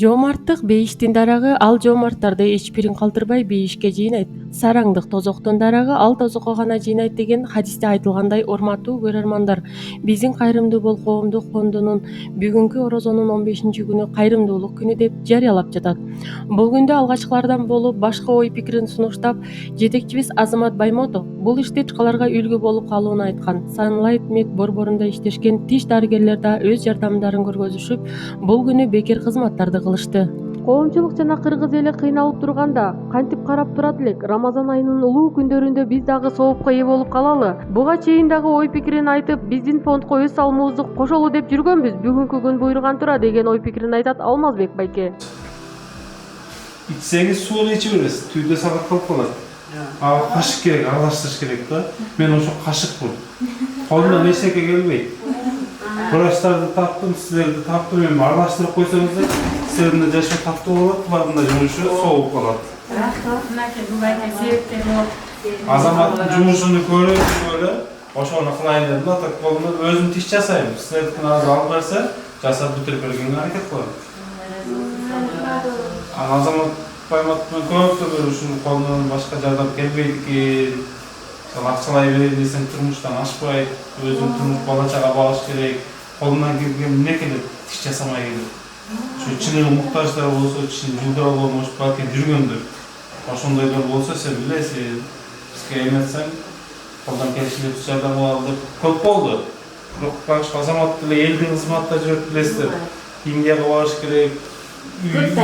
Жоомарттык бейиштин дарагы, ал жоомарттарды эч бирин калтырбай бейишке жыйнайт. Сараңдык тозоктун дарагы, ал тозокко гана жыйнайт деген хадисте айтылгандай, урматтуу көрөрмандар, биздин кайрымдуу бол коомдук фондунун бүгүнкү орозонун 15-күнү кайрымдуулук күнү деп жарыялап жатат. Бул күндө алгачкылардан болуп башка ой пикирин сунуштап, жетекчибиз Азамат Баймотов бул иште башкаларга үлгү болуп калууну айткан. Sunlight Med борборунда иштешкен тиш дарыгерлер да өз жардамдарын көргөзүшүп, бул күнү бекер кызматтарды кылышты. Коомчулук жана кыргыз эли кыйналып турганда кантип карап турат элек? Рамазан айынын улуу күндөрүндө биз дагы соопко ээ болуп калалы. Буга чейин дагы ой пикирин айтып, биздин фондко өз салымыбызды кошолу деп жүргөнбүз. Бүгүнкү күн буйруган тура деген ой пикирин айтат Алмазбек байке. İçseniz suyunu içiveririz. Tüyde sakat kalıp kalır. Kaşık gerek, araştırış gerek de. Ben o çok kaşık bu. Kolumdan eşek'e gelmeyin. Buraçlarda taktım, sizleri de taktım. Ben araştırıp koysanız da sizlerin de yaşa taktı olur. Kulağında cumuşu soğuk kalır. Azamatın cumuşunu görüyorum böyle. Hoş onu kılayın dedim de tak kolumda özüm tiş jasayım. Sizlerden ağzı alıp verse jasap bitirip bir gün hareket koyalım. Azamat Baymat'ın köpte böyle şunu kolundan başka jardam kelbeydi ki akçalay verin desen turmuştan aşpay, özün turmuş bala çaga bağış gerek, kolundan girgen ne kelip tiş jasamay kelip. Şu çiniğe muhtaçlar olsa, çin жылдыр olmuş belki жүргөндür. Oşondaylar bolsa sen bilesin, bizge emetsen koldan kelişilip jardam aldık. Köp boldu. Bak Azamat'la eldin hizmatda жүрüp bilesizler. Indiyaga bağış gerek.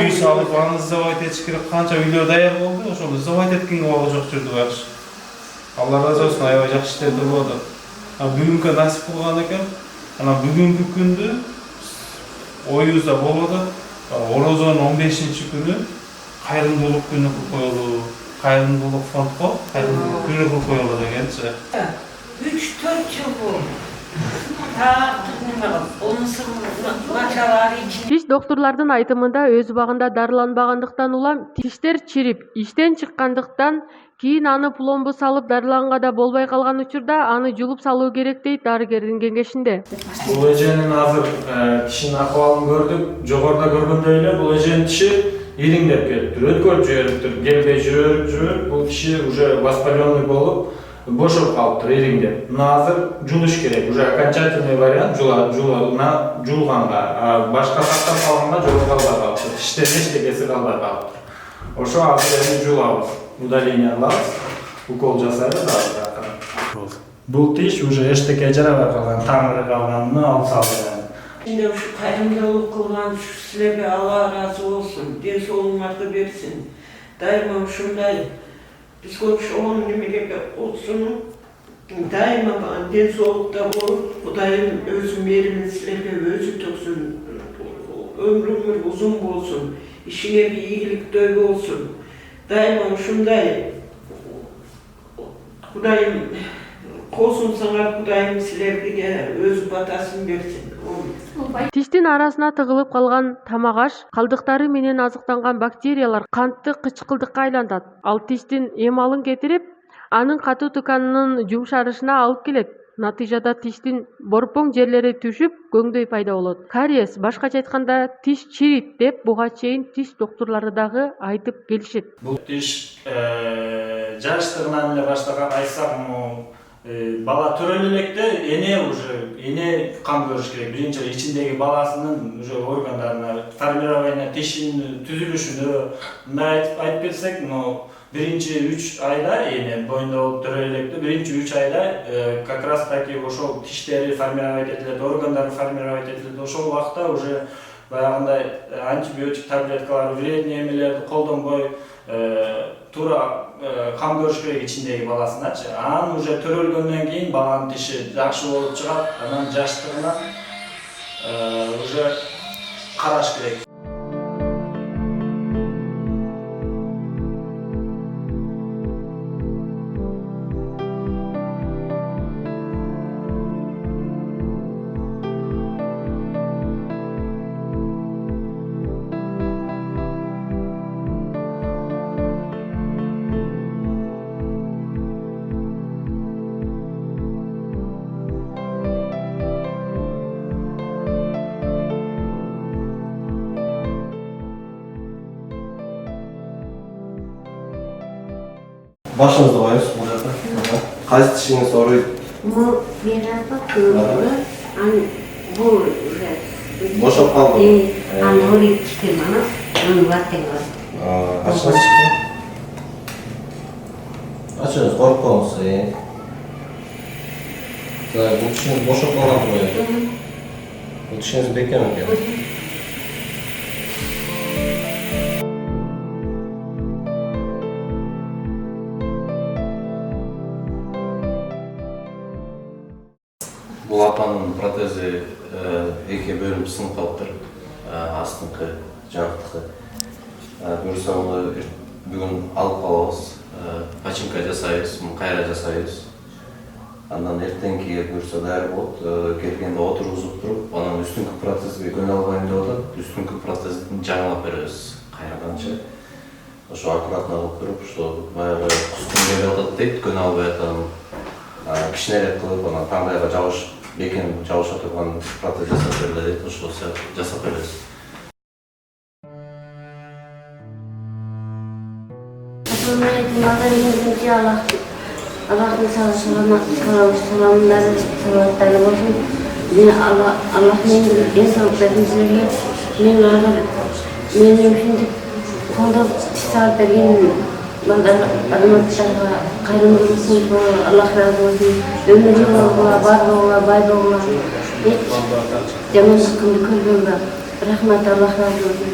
Üy salıp, anı zavayt etiş gerek, kança üylör dayar oldu, oşonda zavayt etkenge oğu çok жүрді var. Allah razı olsun, ayabay жақсы işlerdi болды. Бүгүнкү насип кылган экен, бүгүнкү күндү оюбузда болду. Орозонун 15-күнү кайрымдуулук күнү кылып коелу, кайрымдуулук фондко кайрымдуулук күнү кылып коелу дегенчи. 3-4 жыл болду. Тиш доктурлардын айтымында өз убагында дарыланбагандыктан улам тиштер чирип, иштен чыккандыктан кийин аны пломбу салып дарыланга да болбой калган учурда аны жулуп салуу керек дейт дарыгердин кеңешинде. Бул эженин азыр тишинин акыбалын көрдүк. Жогоруда көргөндөй эле бул эженин тиши ириңдеп кетиптир, өткөрүп жибериптир, келбей жүрүп, бул тиши уже воспаленный болуп бошоп калыптыр ириңдеп. Мына азыр жулуш керек. Уже окончательный вариант жулганга, башка сактап калганга жолу калбай калыптыр. Тиштен эчтекеси калбай калыптыр. Ошо азыр эми жулабыз. Удаление алабыз, укол жасайбыз азыр. Бул тиш уже эчтеке жарабай калган, тамыры калганын алып салды. Şimdi şu kayırımcılık kılgan şu size Allah razı olsun, den soğuğunuzu versin. Daima şunday, biz konuş onun nimelerle olsun, daima den soğukta olup, Kudayım özüm verimin size özü toksun, ömrümür uzun olsun, işine bir iyilik dövü olsun. Daima şunday, Kudayım kolsun sana Kudayım size öz batasın versin. Тиштин арасына тыгылып калган тамак-аш калдыктары менен азыктанган бактериялар кантты кычкылдыкка айлантат. Ал тиштин эмалын кетирип, анын катуу тканынын жумшарышына алып келет. Натыйжада тиштин борпоң жерлери түшүп, көңдөй пайда болот. Кариес, башкача айтканда, тиш чирийт деп буга чейин тиш доктурлары дагы айтып келишет. Бул тиш жаштыгынан эле баштаган айтсам, бала төрөлө электе эне кам көрүш керек. Биринчи ичиндеги баласынын уже органдарына, формирование тишинин түзүлүшүнө мындай айтып берсек, биринчи 3 айда эне боюнда болуп төрөлө электе, биринчи 3 айда как раз таки ошол тиштери формировать этилет, органдары формировать этилет. Ошол убакта уже баягындай антибиотик таблеткалар, вредный эмелерди колдонбой тура кам көрүш керек ичиндеги баласыначы. Анан уже төрөлгөндөн кийин баланын тиши жакшы болуп чыгат, анан жаштыгына уже караш керек. Başınızda koyuyoruz bu arada. Kayısı dişiniz soruyu Bu bir araba kırıldı. Hani bu boşap kaldı. hani oraya çıktım ana. Onu vatten var. Açınız çıktı. Açınız korkmuyorsunuz iyi. Bu dişiniz boşap kaldı buraya. Bu dişinizi beklemek yani. Бұл апаның протези екі бөлім сынып қалыптыр. Астыңқы, жаңақтықы. Бұйырса оны бүгін алып қалабыз. Починка жасайбыз, қайра жасайбыз. Андан ертеңгіге бұйырса дәрі болады. Келгенде отырғызып тұрып, анан үстіңкі протезге көне албайын деп атат. Үстіңкі протезді жаңалап береміз қайраганша. Ошо аккуратно алып тұрып, что баягы кускун келип атат дейт, көне албай атам. Кичинерээк кылып, анан таңдайга жабыш бекен жабыша турган протез жасап берилет дейт, ошол жасап беребиз. Allah'ın salavatları olsun. Allah'ın en sağlık vermesiyle benim şimdi kolda saat bergen adamlarga kayrımlı olsun, Allah razı olsun. Ömürlü ola, var ola, bay ola. Hiç jamanlıkını ko'rganda rahmat, Allah razı olsun.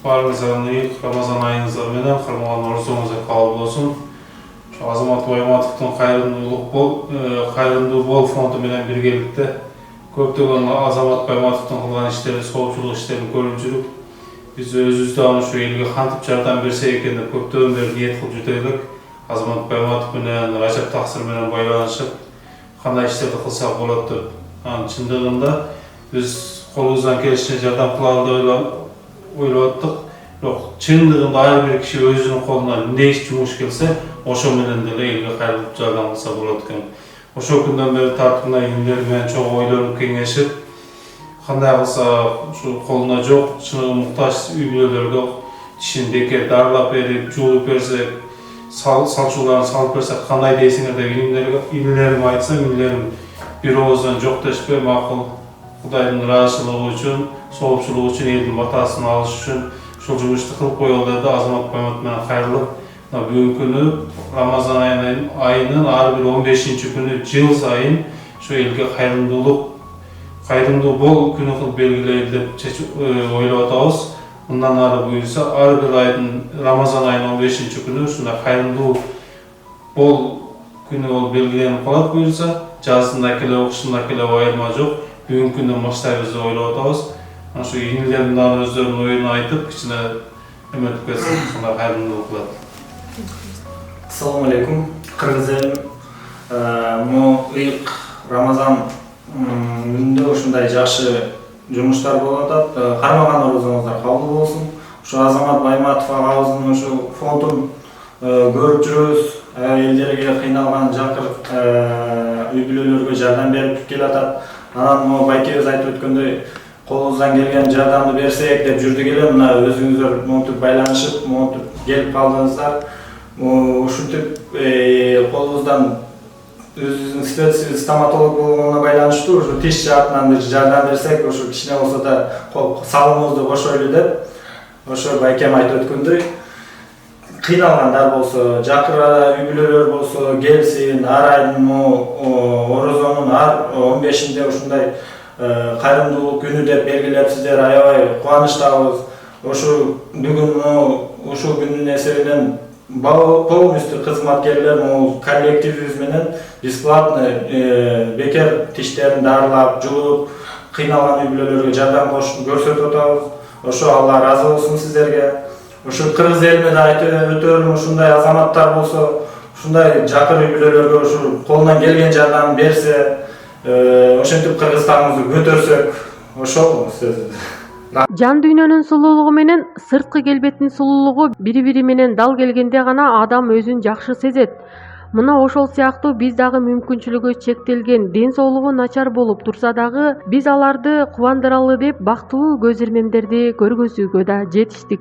Barыңызға ilk Ramazan ayınızda менен кырмаган орусуңузга кабыл болсун. Азамат Байматовдун кайрымдуу бол фонду менен биргеликте көптөгөн Азамат Байматовдун кылган иштери, соопчулук иштерин көрүп жүрүп, биз өзүбүз да ушу элге кантип жардам берсе экен деп көптөн бери ниет кылып жүрдүк элек. Азамат Байматов менен Рajab Таксир менен байланышып, кандай иштерди кылсак болот деп. Анын чындыгында биз колубуздан келишинче жардам кылалы деп ойлоп аттык. Бирок чындыгында ар бир киши өзүнүн колунан эмне иш жумуш келсе, ошо менен деле элге кайрылып жардам кылса болот экен. Ошол күндөн бери тартымына инилер менен чогуу ойлонуп кеңешип, кандай кылса ушу колуна жок, чыныгы муктаж үй бүлөлөргө тишин бекер дарылап берип, жуулуп берсек, салчуларын салып берсек кандай дейсиңер деп инилерим айтсам, инилерим бир ооздан жок дешпей, макул, Кудайдын ыраазычылыгы үчүн, соопчулугу үчүн, элдин батасын алыш үчүн ушул жумушту кылып коелу деди. Азамат Байматов менен кайрылып, бүгүнкү күнү Рамазан айынын ар бир 15-күнү жыл сайын ушу элге кайрымдуу бол күнү кылып белгилейли деп ойлоп атабыз. Мындан ары буюрса ар бир айдын Рамазан айынын 15-күнү ушундай кайрымдуу бол күнү болуп белгиленип калат буюрса, жазында келе, кышында келе айырма жок. Бүгүнкү күндөн баштайбыз деп ойлоп атабыз. Ошо инилерим дагы өздөрүнүн оюн айтып, кичине эметип кетсек, ушундай кайрымдуу кылат. Ассаламу алейкум. Кыргыз элим илк Рамазан күнүндө ушундай жакшы жумуштар болуп атат. Кармаган орозуңуздар кабыл болсун. Ушу Азамат Байматов агабыздын ушу фондун көрүп жүрөбүз. Элдерге кыйналган жакыр үй бүлөлөргө жардам берип келатат. Анан байкебиз айтып өткөндөй, колубуздан келген жардамды берсек деп жүрдүк эле. Мына өзүңүздөр монтип байланышып, монтип келип калдыңыздар. Ушинтип колубуздан өзүбүздүн стоматолог болгонуна байланыштуу ушу тиш жаатынан жардам берсек, ушу кичине болсо да салымыбызды кошойлу деп, ошо байкем айтып өткөндөй, кыйналгандар болсо, жакыр үй бүлөлөр болсо келсин, ар айдын орозонун ар 15-inde ушундай кайрымдуулук күнү деп белгилепсиздер. Аябай кубанычтабыз. Ошо бүгүн ушул күндүн эсебинен полностью кызматкерлер коллективибиз менен бесплатно бекер тиштерин дарылап, жуулуп, кыйналган үй бүлөлөргө жардам көрсөтүп атабыз. Ошо Алла ыраазы болсун сиздерге. Ушу кыргыз элине да айтып өтөөрүм, ушундай азаматтар болсо, ушундай жакыр үй бүлөлөргө ушу колунан келген жардам берсе, ошентип Кыргызстаныбызды көтөрсөк, ошол сөз. Жан дүйнөнүн сулуулугу менен сырткы келбеттин сулуулугу бири-бири менен дал келгенде гана адам өзүн жакшы сезет. Мына ошол сыяктуу биз дагы мүмкүнчүлүгү чектелген, ден соолугу начар болуп турса дагы биз аларды кубандыралы деп бактылуу көз ирмемдерди көргөзүүгө да жетиштик.